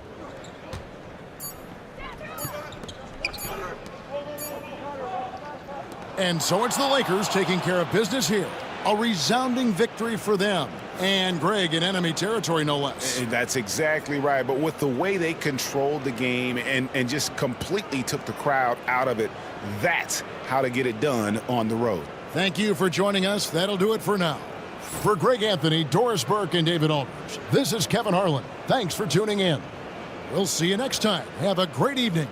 And so it's the Lakers taking care of business here. A resounding victory for them. And Greg in enemy territory, no less. That's exactly right. But with the way they controlled the game and just completely took the crowd out of it, that's how to get it done on the road. Thank you for joining us. That'll do it for now. For Greg Anthony, Doris Burke, and David Aldridge, this is Kevin Harlan. Thanks for tuning in. We'll see you next time. Have a great evening.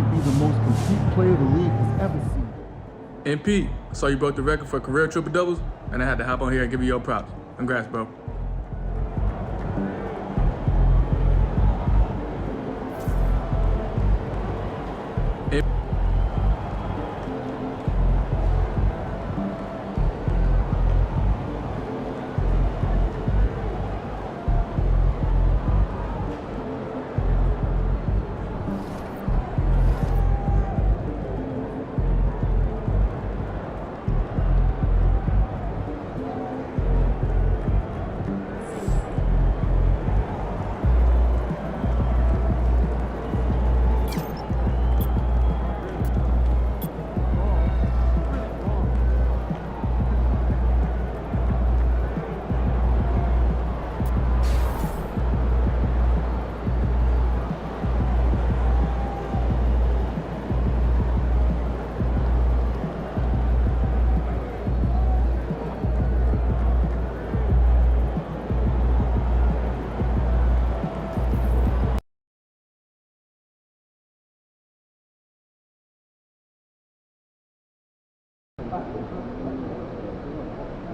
might be the most complete player the league has ever seen. And Pete, I saw you broke the record for career triple doubles, and I had to hop on here and give you your props. Congrats, bro.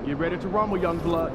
Get ready to rumble, young blood.